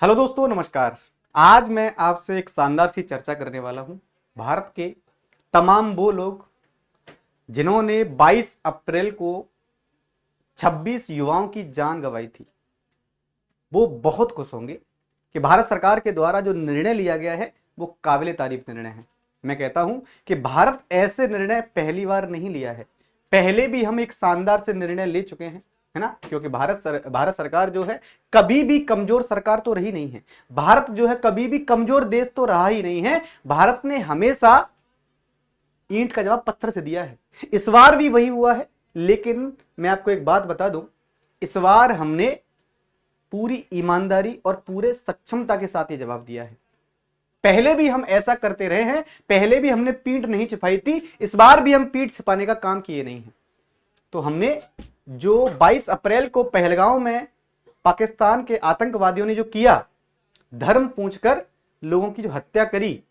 Hello दोस्तों, नमस्कार। आज मैं आपसे एक शानदार सी चर्चा करने वाला हूं। भारत के तमाम वो लोग जिन्होंने 22 अप्रैल को 26 युवाओं की जान गंवाई थी, वो बहुत खुश होंगे कि भारत सरकार के द्वारा जो निर्णय लिया गया है वो काबिले तारीफ निर्णय है। मैं कहता हूं कि भारत ऐसे निर्णय पहली बार नहीं लिया है, पहले भी हम एक शानदार से निर्णय ले चुके हैं, है ना। क्योंकि भारत सरकार जो है कभी भी कमजोर सरकार तो रही नहीं है। भारत जो है कभी भी कमजोर देश तो रहा ही नहीं है। भारत ने हमेशा ईंट का जवाब पत्थर से दिया है। इस बार भी वही हुआ है। लेकिन मैं आपको एक बात बता दूं, इस बार हमने पूरी ईमानदारी और पूरे सक्षमता के साथ ये जवाब दिया है। पहले भी हम ऐसा करते रहे हैं, पहले भी हमने पीठ नहीं छिपाई थी, इस बार भी हम पीठ छिपाने का काम किए नहीं है। तो हमने जो 22 अप्रैल को पहलगांव में पाकिस्तान के आतंकवादियों ने जो किया, धर्म पूछकर लोगों की जो हत्या करी,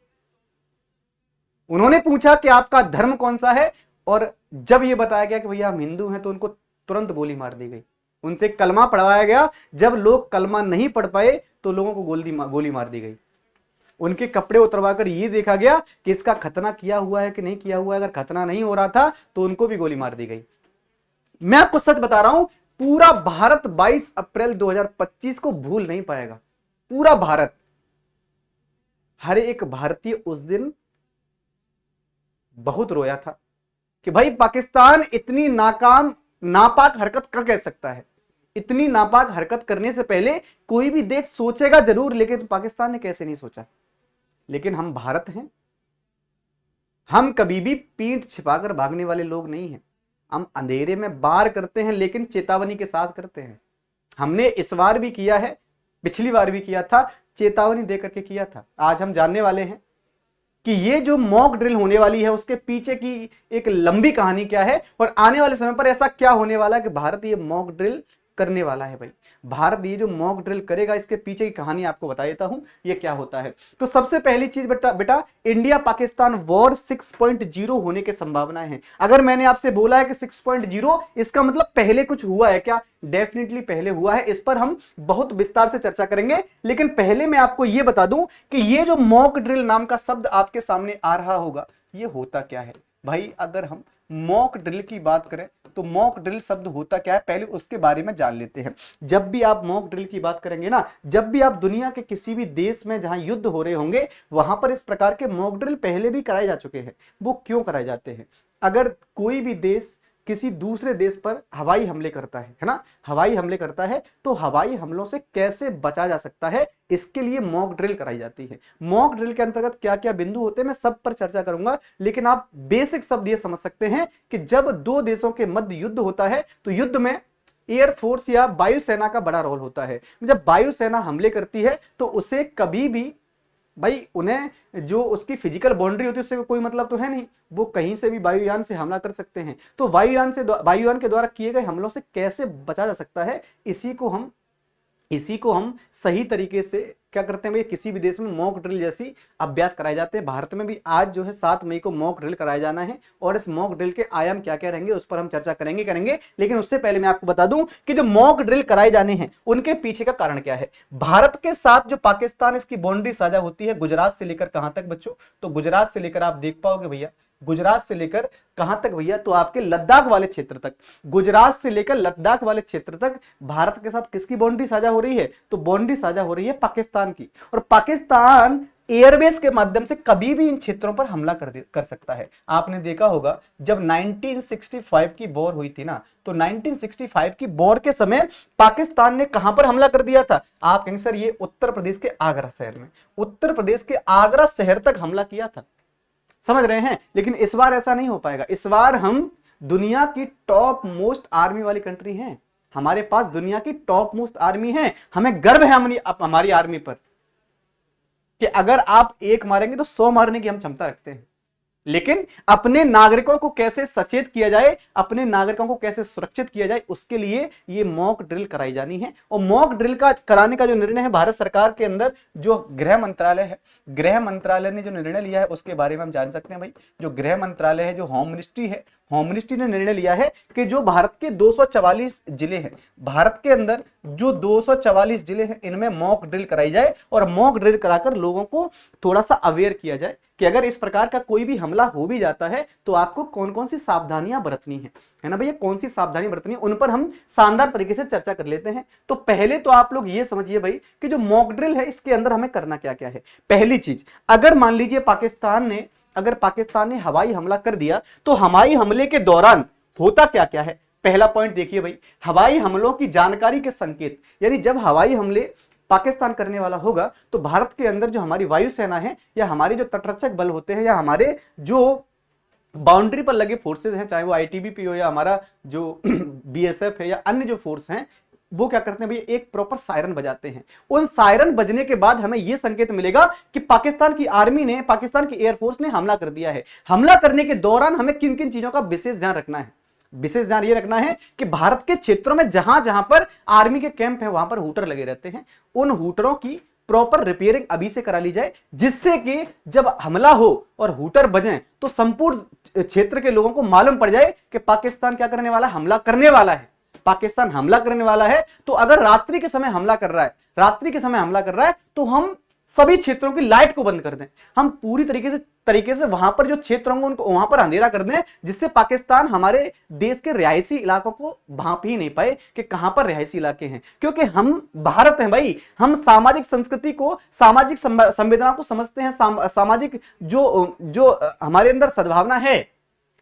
उन्होंने पूछा कि आपका धर्म कौन सा है, और जब यह बताया गया कि भैया हम हिंदू हैं तो उनको तुरंत गोली मार दी गई। उनसे कलमा पढ़वाया गया, जब लोग कलमा नहीं पढ़ पाए तो लोगों को गोली मार दी गई। उनके कपड़े उतरवाकर यह देखा गया कि इसका खतना किया हुआ है कि नहीं किया हुआ है। अगर खतना नहीं हो रहा था तो उनको भी गोली मार दी गई। मैं आपको सच बता रहा हूं, पूरा भारत 22 अप्रैल 2025 को भूल नहीं पाएगा। पूरा भारत, हर एक भारतीय उस दिन बहुत रोया था कि भाई पाकिस्तान इतनी नापाक हरकत कर कह सकता है। इतनी नापाक हरकत करने से पहले कोई भी देश सोचेगा जरूर, लेकिन पाकिस्तान ने कैसे नहीं सोचा। लेकिन हम भारत हैं, हम कभी भी पीठ छिपाकर भागने वाले लोग नहीं हैं। हम अंधेरे में वार करते हैं, लेकिन चेतावनी के साथ करते हैं। हमने इस बार भी किया है, पिछली बार भी किया था, चेतावनी देकर के किया था। आज हम जानने वाले हैं कि ये जो मॉक ड्रिल होने वाली है उसके पीछे की एक लंबी कहानी क्या है, और आने वाले समय पर ऐसा क्या होने वाला है कि भारत ये मॉक ड्रिल करने वाला है। भाई भारत ये जो मॉक ड्रिल करेगा, इसके पीछे की कहानी आपको बता देता हूं ये क्या होता है। तो सबसे पहली चीज बेटा, इंडिया पाकिस्तान वॉर 6.0 होने की संभावनाएं हैं। अगर मैंने आपसे बोला है कि 6.0, इसका मतलब पहले कुछ हुआ है क्या? डेफिनेटली पहले हुआ है। इस पर हम बहुत विस्तार से चर्चा करेंगे। लेकिन पहले मैं आपको यह बता दूं कि ये जो मॉक ड्रिल नाम का शब्द आपके सामने आ रहा होगा, ये होता क्या है। भाई अगर हम मॉक ड्रिल की बात करें तो मॉक ड्रिल शब्द होता क्या है, पहले उसके बारे में जान लेते हैं। जब भी आप मॉक ड्रिल की बात करेंगे ना, जब भी आप दुनिया के किसी भी देश में जहां युद्ध हो रहे होंगे, वहां पर इस प्रकार के मॉक ड्रिल पहले भी कराए जा चुके हैं। वो क्यों कराए जाते हैं? अगर कोई भी देश किसी दूसरे देश पर हवाई हमले करता है ना, हवाई हमले करता है, तो हवाई हमलों से कैसे बचा जा सकता है, इसके लिए मॉक ड्रिल कराई जाती है। मॉक ड्रिल के अंतर्गत क्या क्या बिंदु होते हैं मैं सब पर चर्चा करूंगा, लेकिन आप बेसिक शब्द ये समझ सकते हैं कि जब दो देशों के मध्य युद्ध होता है तो युद्ध में एयरफोर्स या वायुसेना का बड़ा रोल होता है। जब वायुसेना हमले करती है तो उसे कभी भी, भाई उन्हें जो उसकी फिजिकल बाउंड्री होती है उससे कोई मतलब तो है नहीं, वो कहीं से भी वायुयान से हमला कर सकते हैं। तो वायुयान के द्वारा किए गए हमलों से कैसे बचा जा सकता है, इसी को हम सही तरीके से क्या करते हैं भाई, किसी भी देश में मॉक ड्रिल जैसी अभ्यास कराए जाते हैं। भारत में भी आज जो है 7 मई को मॉक ड्रिल कराया जाना है, और इस मॉक ड्रिल के आयाम क्या क्या रहेंगे उस पर हम चर्चा करेंगे। लेकिन उससे पहले मैं आपको बता दूं कि जो मॉक ड्रिल कराए जाने हैं उनके पीछे का कारण क्या है। भारत के साथ जो पाकिस्तान इसकी बाउंड्री साझा होती है, गुजरात से लेकर कहां तक बच्चों, तो गुजरात से लेकर आप देख पाओगे भैया, गुजरात से लेकर कहां तक भैया, तो आपके लद्दाख वाले क्षेत्र तक, गुजरात से लेकर लद्दाख वाले क्षेत्र तक भारत के साथ किसकी बाउंड्री साझा हो रही है, तो बाउंड्री साझा हो रही है पाकिस्तान की। और पाकिस्तान एयरबेस के माध्यम से कभी भी इन क्षेत्रों पर हमला कर सकता है। आपने देखा होगा जब 1965 की वॉर हुई थी ना, तो 1965 की वॉर के समय पाकिस्तान ने कहां पर हमला कर दिया था? आप कहेंगे सर ये उत्तर प्रदेश के आगरा शहर में, उत्तर प्रदेश के आगरा शहर तक हमला किया था, समझ रहे हैं। लेकिन इस बार ऐसा नहीं हो पाएगा। इस बार हम दुनिया की टॉप मोस्ट आर्मी वाली कंट्री हैं, हमारे पास दुनिया की टॉप मोस्ट आर्मी है। हमें गर्व है हमारी आर्मी पर कि अगर आप एक मारेंगे तो 100 मारने की हम क्षमता रखते हैं। लेकिन अपने नागरिकों को कैसे सचेत किया जाए, अपने नागरिकों को कैसे सुरक्षित किया जाए, उसके लिए ये मॉक ड्रिल कराई जानी है। और मॉक ड्रिल का कराने का जो निर्णय है भारत सरकार के अंदर, जो गृह मंत्रालय है, गृह मंत्रालय ने जो निर्णय लिया है उसके बारे में हम जान सकते हैं भाई। जो गृह मंत्रालय है, जो होम मिनिस्ट्री है, होम मिनिस्ट्री ने निर्णय लिया है कि जो भारत के 244 जिले हैं, भारत के अंदर जो 244 जिले हैं, इनमें मॉक ड्रिल कराई जाए और मॉक ड्रिल कराकर लोगों को थोड़ा सा अवेयर किया जाए कि अगर इस प्रकार का कोई भी हमला हो भी जाता है तो आपको कौन कौन सी सावधानियां बरतनी है ना भैया, कौन सी सावधानी बरतनी है, उन पर हम शानदार तरीके से चर्चा कर लेते हैं। तो पहले तो आप लोग ये समझिए भाई कि जो मॉक ड्रिल है इसके अंदर हमें करना क्या क्या है। पहली चीज, अगर मान लीजिए पाकिस्तान ने हवाई हमला कर दिया तो हवाई हमले के दौरान होता क्या क्या है। पहला पॉइंट देखिए भाई, हवाई हमलों की जानकारी के संकेत, यानी जब हवाई हमले पाकिस्तान करने वाला होगा तो भारत के अंदर जो हमारी वायुसेना है या हमारे जो तटरक्षक बल होते हैं या हमारे जो बाउंड्री पर लगे फोर्सेज हैं, चाहे वो आईटीबीपी हो या हमारा जो बीएसएफ है या अन्य जो फोर्स हैं, वो क्या करते हैं भैया, एक प्रॉपर सायरन बजाते हैं। उन सायरन बजने के बाद हमें यह संकेत मिलेगा कि पाकिस्तान की आर्मी ने, पाकिस्तान की एयरफोर्स ने हमला कर दिया है। हमला करने के दौरान हमें किन किन चीजों का विशेष ध्यान रखना है। विशेष ध्यान यह रखना है कि भारत के क्षेत्रों में जहां जहां पर आर्मी के कैंप है वहां पर हूटर लगे रहते हैं, उन हूटरों की प्रॉपर रिपेयरिंग अभी से करा ली जाए, जिससे कि जब हमला हो और हूटर बजें तो संपूर्ण क्षेत्र के लोगों को मालूम पड़ जाए कि पाकिस्तान क्या करने वाला है, हमला करने वाला है। पाकिस्तान हमला करने वाला है तो अगर रात्रि के समय हमला कर रहा है तो हम सभी क्षेत्रों की लाइट को बंद कर दें, हम पूरी तरीके से वहां पर जो क्षेत्र होंगे उनको वहां पर अंधेरा कर दें, जिससे पाकिस्तान हमारे देश के रिहायशी इलाकों को भांप ही नहीं पाए कि कहां पर रिहायशी इलाके हैं। क्योंकि हम भारत हैं भाई, हम सामाजिक संस्कृति को, सामाजिक संवेदना को समझते हैं, सामाजिक जो हमारे अंदर सद्भावना है,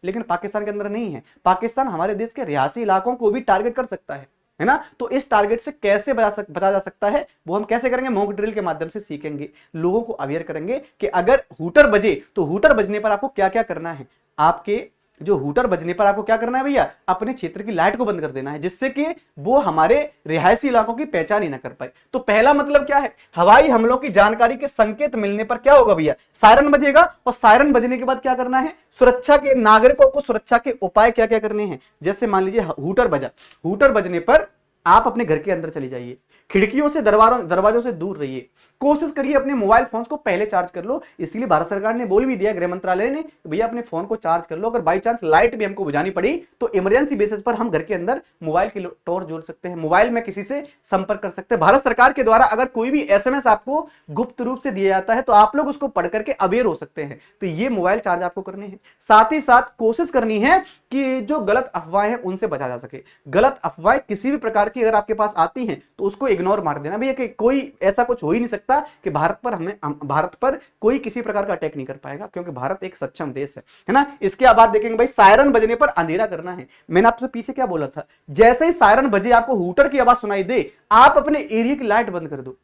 लेकिन पाकिस्तान के अंदर नहीं है। पाकिस्तान हमारे देश के रिहायशी इलाकों को भी टारगेट कर सकता है ना। तो इस टारगेट से कैसे बचा जा सकता है, वो हम कैसे करेंगे, मॉक ड्रिल के माध्यम से सीखेंगे, लोगों को अवेयर करेंगे कि अगर हूटर बजे तो हूटर बजने पर आपको क्या क्या करना है। आपके जो हूटर बजने पर आपको क्या करना है भैया, अपने क्षेत्र की लाइट को बंद कर देना है, जिससे कि वो हमारे रिहायशी इलाकों की पहचान ही ना कर पाए। तो पहला मतलब क्या है, हवाई हमलों की जानकारी के संकेत मिलने पर क्या होगा भैया, सायरन बजेगा, और सायरन बजने के बाद क्या करना है, सुरक्षा के, नागरिकों को सुरक्षा के उपाय क्या क्या करने हैं। जैसे मान लीजिए हूटर बजा, हूटर बजने पर आप अपने घर के अंदर चले जाइए, खिड़कियों से दरवाजों से दूर रहिए, कोशिश करिए अपने मोबाइल फोन को पहले चार्ज कर लो। इसलिए भारत सरकार ने बोल भी दिया, गृह मंत्रालय ने, भैया अपने फोन को चार्ज कर लो, अगर बाई चांस लाइट भी हमको बुझानी पड़ी तो इमरजेंसी बेसिस पर हम घर के अंदर मोबाइल की टॉर्च जोड़ सकते हैं, मोबाइल में किसी से संपर्क कर सकते हैं। भारत सरकार के द्वारा अगर कोई भी एसएमएस आपको गुप्त रूप से दिया जाता है तो आप लोग उसको पढ़ करके अवेयर हो सकते हैं। तो ये मोबाइल चार्ज आपको करने हैं। साथ ही साथ कोशिश करनी है कि जो गलत अफवाहें हैं उनसे बचा जा सके। गलत अफवाहें किसी भी प्रकार की अगर आपके पास आती हैं तो उसको इग्नोर मार देना भैया, कि कोई ऐसा कुछ हो ही नहीं सकता कि भारत पर कोई किसी प्रकार का अटैक नहीं कर पाएगा, क्योंकि भारत एक सक्षम देश है ना। इसके बाद देखेंगे भाई, सायरन बजने पर अंधेरा करना है। मैंने आपसे पीछे क्या बोला था, जैसे ही सायरन बजे आपको हूटर की आवाज सुनाई दे, आप अपने एरिया की लाइट बंद कर दो।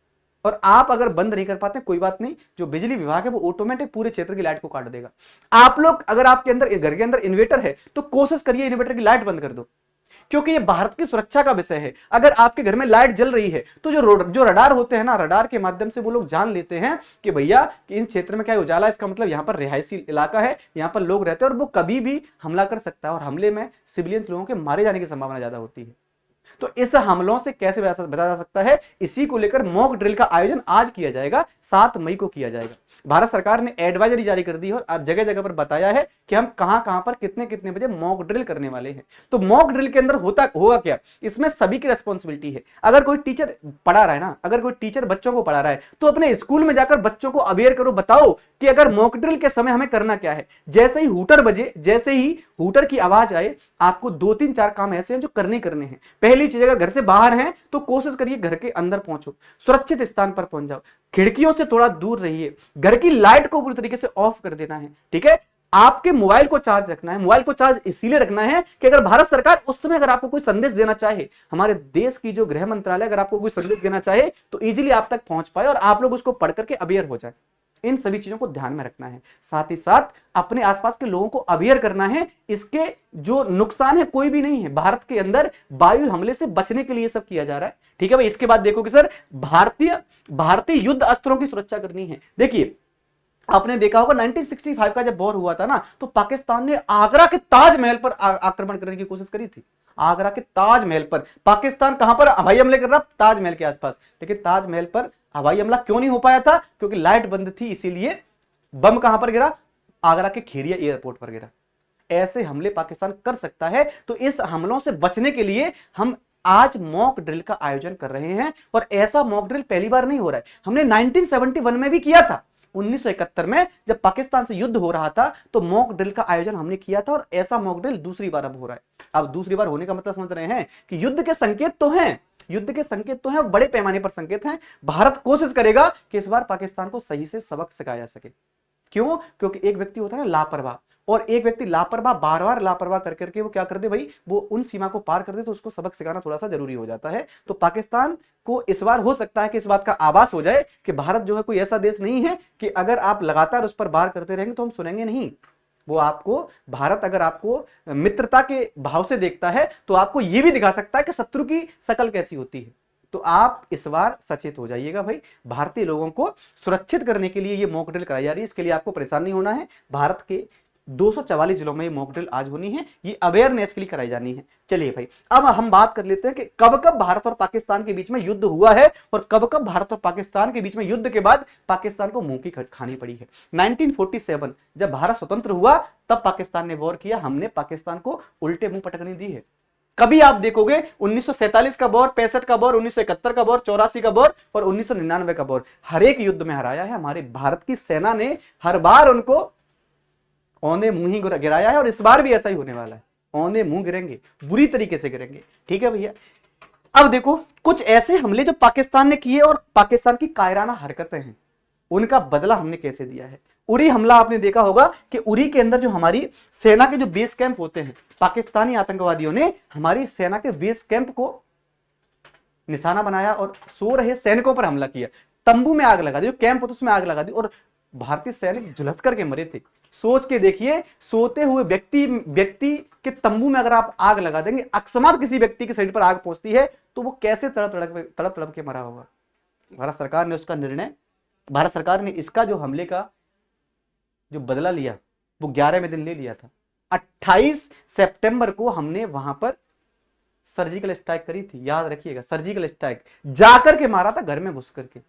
और आप अगर बंद नहीं कर पाते कोई बात नहीं, जो बिजली विभाग है वो ऑटोमेटिक पूरे क्षेत्र की लाइट को काट देगा। आप लोग अगर आपके अंदर घर के अंदर इन्वर्टर है तो कोशिश करिए इन्वर्टर की लाइट बंद कर दो, क्योंकि ये भारत की सुरक्षा का विषय है। अगर आपके घर में लाइट जल रही है तो जो रडार होते हैं ना, रडार के माध्यम से वो लोग जान लेते हैं कि भैया कि इन क्षेत्र में क्या उजाला, इसका मतलब यहाँ पर रिहायशी इलाका है, यहाँ पर लोग रहते हैं और वो कभी भी हमला कर सकता है, और हमले में सिविलियंस लोगों के मारे जाने की संभावना ज्यादा होती है। तो इस हमलों से कैसे बचा जा सकता है, इसी को लेकर मॉक ड्रिल का आयोजन आज किया जाएगा, 7 मई को किया जाएगा। भारत सरकार ने एडवाइजरी जारी कर दी है और जगह जगह पर बताया है कि हम कहां पर कितने कितने बजे मॉक ड्रिल करने वाले हैं। तो मॉक ड्रिल के अंदर होगा क्या, इसमें सभी की रिस्पॉन्सिबिलिटी है। अगर कोई टीचर पढ़ा रहा है ना, अगर कोई टीचर बच्चों को पढ़ा रहा है तो अपने स्कूल में जाकर बच्चों को अवेयर करो, बताओ कि अगर मॉक ड्रिल के समय हमें करना क्या है। जैसे ही हूटर बजे, जैसे ही हूटर की आवाज आए, आपको 2-3-4 काम ऐसे हैं जो करने हैं। पहली चीज, अगर घर से बाहर हैं तो कोशिश करिए घर के अंदर पहुंचो, सुरक्षित स्थान पर पहुंच जाओ, खिड़कियों से थोड़ा दूर रहिए, घर की लाइट को पूरी तरीके से ऑफ कर देना है, ठीक है। आपके मोबाइल को चार्ज रखना है। मोबाइल को चार्ज इसीलिए रखना है कि अगर भारत सरकार उस समय अगर आपको कोई संदेश देना चाहे, हमारे देश की जो गृह मंत्रालय अगर आपको कोई संदेश देना चाहे तो इजीली आप तक पहुंच पाए और आप लोग उसको पढ़ करके अवेयर हो जाए। इन सभी चीजों को ध्यान में रखना है। साथ ही साथ अपने आसपास के लोगों को अवेयर करना है। इसके जो नुकसान है कोई भी नहीं है। भारत के अंदर वायु हमले से बचने के लिए सब किया जा रहा है, ठीक है भाई। इसके बाद देखो कि सर भारतीय युद्ध अस्त्रों की सुरक्षा करनी है। देखिए आपने देखा होगा 1965 का जब वॉर हुआ था ना, तो पाकिस्तान ने आगरा के ताजमहल पर आक्रमण करने की कोशिश करी थी। आगरा के ताजमहल पर पाकिस्तान कहां पर हवाई हमले कर रहा, ताजमहल के आसपास। लेकिन ताजमहल पर हवाई हमला क्यों नहीं हो पाया था? क्योंकि लाइट बंद थी, इसीलिए बम कहां पर गिरा? आगरा के खेरिया एयरपोर्ट पर गिरा। ऐसे हमले पाकिस्तान कर सकता है, तो इस हमलों से बचने के लिए हम आज मॉक ड्रिल का आयोजन कर रहे हैं। और ऐसा मॉक ड्रिल पहली बार नहीं हो रहा है, हमने 1971 में भी किया था। 1971 में जब पाकिस्तान से युद्ध हो रहा था तो मॉक ड्रिल का आयोजन हमने किया था, और ऐसा मॉक ड्रिल दूसरी बार अब हो रहा है। अब दूसरी बार होने का मतलब समझ रहे हैं कि युद्ध के संकेत तो हैं, युद्ध के संकेत तो हैं, बड़े पैमाने पर संकेत हैं। भारत कोशिश करेगा कि इस बार पाकिस्तान को सही से सबक सिखाया जा सके। क्यों? क्योंकि एक व्यक्ति होता है लापरवाह, और एक व्यक्ति लापरवाह बार बार लापरवाह कर करके वो क्या कर दे भाई, वो उन सीमा को पार कर दे, तो उसको सबक सिखाना थोड़ा सा जरूरी हो जाता है। तो पाकिस्तान को इस बार हो सकता है कि इस बात का आभास हो जाए कि भारत जो है कोई ऐसा देश नहीं है कि अगर आप लगातार उस पर वार करते रहेंगे तो हम सुनेंगे नहीं। वो आपको, भारत अगर आपको मित्रता के भाव से देखता है तो आपको यह भी दिखा सकता है कि शत्रु की शकल कैसी होती है। तो आप इस बार सचेत हो जाइएगा भाई। भारतीय लोगों को सुरक्षित करने के लिए ये मॉक ड्रिल कराई जा रही है, इसके लिए आपको परेशान नहीं होना है। भारत के 244 जिलों में ये मॉक ड्रिल आज होनी है, ये अवेयरनेस के लिए कराई जानी है। चलिए भाई, अब हम बात कर लेते हैं कि कब कब भारत और पाकिस्तान के बीच में युद्ध हुआ है, और कब कब भारत और पाकिस्तान के बीच में युद्ध के बाद पाकिस्तान को मुंह की खानी पड़ी है। 1947 जब भारत स्वतंत्र हुआ तब पाकिस्तान ने वॉर किया, हमने पाकिस्तान को उल्टे मुंह पटकनी दी है। कभी आप देखोगे 1947 का वॉर, 65 का वॉर, 1971 का वॉर, 84 का वॉर और 1999 का वॉर, हर एक युद्ध में हराया है हमारे भारत की सेना ने। हर बार उनको औंधे मुंह ही गिराया है, और इस बार भी ऐसा ही होने वाला है। औंधे मुंह गिरेंगे, बुरी तरीके से गिरेंगे। ठीक है भैया। अब देखो कुछ ऐसे हमले जो पाकिस्तान ने किए और पाकिस्तान की कायराना हरकतें हैं, उनका बदला हमने कैसे दिया है। उरी हमला आपने देखा होगा कि उरी के अंदर जो हमारी सेना के जो बेस कैंप होते हैं, पाकिस्तानी आतंकवादियों ने हमारी सेना के बेस कैंप को निशाना बनाया और सो रहे सैनिकों पर हमला किया। तंबू में आग लगा दी, जो कैंप होता उसमें आग लगा दी, और भारतीय सैनिक झुलस करके मरे थे। सोच के देखिए, सोते हुए व्यक्ति के तंबू में अगर आप आग लगा देंगे, अकस्मात किसी व्यक्ति के शरीर पर आग पहुंचती है तो वो कैसे तड़प तड़प के मरा होगा। भारत सरकार ने उसका निर्णय, भारत सरकार ने इसका जो हमले का जो बदला लिया वो 11वें दिन ले लिया था। 28 सितंबर को हमने वहां पर सर्जिकल स्ट्राइक करी थी, याद रखिएगा, सर्जिकल स्ट्राइक जाकर के मारा था, घर में घुस करके।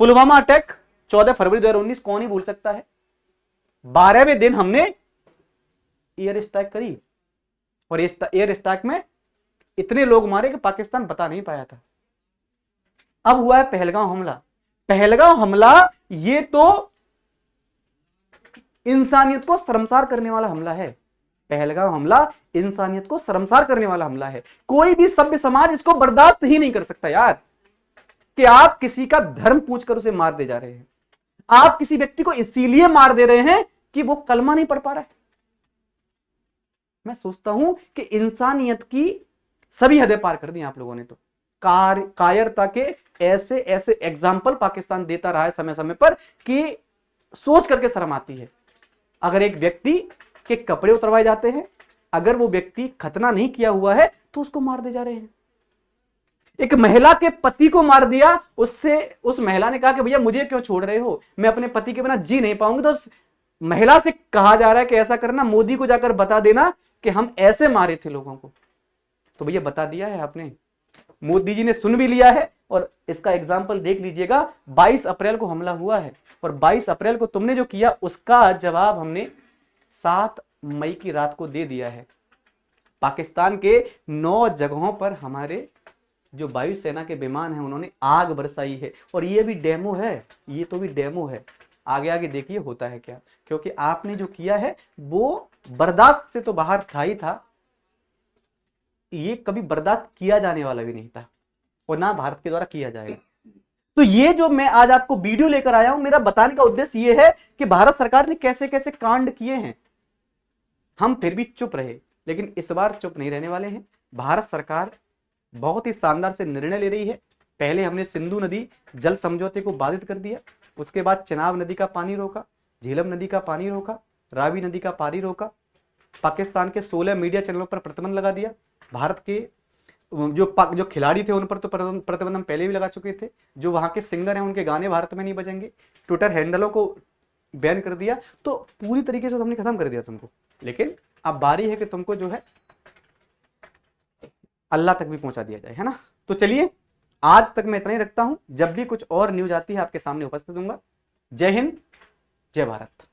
पुलवामा अटैक 14 फरवरी 2019, कौन ही भूल सकता है। 12वें दिन हमने एयर स्ट्राइक करी, और एयर स्ट्राइक में इतने लोग मारे कि पाकिस्तान बता नहीं पाया था। अब हुआ है पहलगांव हमला। पहलगांव हमला ये तो इंसानियत को शर्मसार करने वाला हमला है। पहलगांव हमला इंसानियत को शर्मसार करने वाला हमला है। कोई भी सभ्य समाज इसको बर्दाश्त ही नहीं कर सकता यार, कि आप किसी का धर्म पूछकर उसे मार दे जा रहे हैं। आप किसी व्यक्ति को इसीलिए मार दे रहे हैं कि वो कलमा नहीं पढ़ पा रहा है। मैं सोचता हूं कि इंसानियत की सभी हदें पार कर दी आप लोगों ने। तो कायरता के ऐसे ऐसे एग्जाम्पल पाकिस्तान देता रहा है समय समय पर कि सोच करके शर्म आती है। अगर एक व्यक्ति के कपड़े उतरवाए जाते हैं, अगर वो व्यक्ति खतना नहीं किया हुआ है तो उसको मार दे जा रहे हैं। एक महिला के पति को मार दिया, उससे उस महिला ने कहा कि भैया मुझे क्यों छोड़ रहे हो, मैं अपने पति के बिना जी नहीं पाऊंगी। तो उस महिला से कहा जा रहा है कि ऐसा करना, मोदी को जाकर बता देना कि हम ऐसे मारे थे लोगों को। तो भैया बता दिया है आपने, मोदी जी ने सुन भी लिया है। और इसका एग्जाम्पल देख लीजिएगा, 22 अप्रैल को हमला हुआ है, और 22 अप्रैल को तुमने जो किया उसका जवाब हमने 7 मई की रात को दे दिया है। पाकिस्तान के 9 जगहों पर हमारे जो वायुसेना के विमान हैं उन्होंने आग बरसाई है, और ये भी डेमो है, ये तो भी डेमो है। आगे आगे देखिए होता है क्या, क्योंकि आपने जो किया है वो बर्दाश्त से तो बाहर था ही था, ये कभी बर्दाश्त किया जाने वाला भी नहीं था, और ना भारत के द्वारा किया जाएगा। तो ये जो मैं आज आपको वीडियो लेकर आया हूं, मेरा बताने का उद्देश्य ये है कि भारत सरकार ने कैसे कैसे कांड किए हैं। हम फिर भी चुप रहे, लेकिन इस बार चुप नहीं रहने वाले हैं। भारत सरकार बहुत ही शानदार से निर्णय ले रही है। पहले हमने सिंधु नदी जल समझौते को बाधित कर दिया, उसके बाद चिनाब नदी का पानी रोका, झेलम नदी का पानी रोका, रावी नदी का पानी रोका, पाकिस्तान के 16 मीडिया चैनलों पर प्रतिबंध लगा दिया। भारत के जो खिलाड़ी थे उन पर तो प्रतिबंध हम पहले भी लगा चुके थे। जो वहां के सिंगर हैं उनके गाने भारत में नहीं बजेंगे। ट्विटर हैंडलों को बैन कर दिया तो पूरी तरीके से हमने खत्म कर दिया तुमको। लेकिन अब बारी है कि तुमको जो है अल्लाह तक भी पहुंचा दिया जाए, है ना। तो चलिए आज तक मैं इतना ही रखता हूं, जब भी कुछ और न्यूज आती है आपके सामने उपस्थित दूंगा। जय हिंद, जय भारत।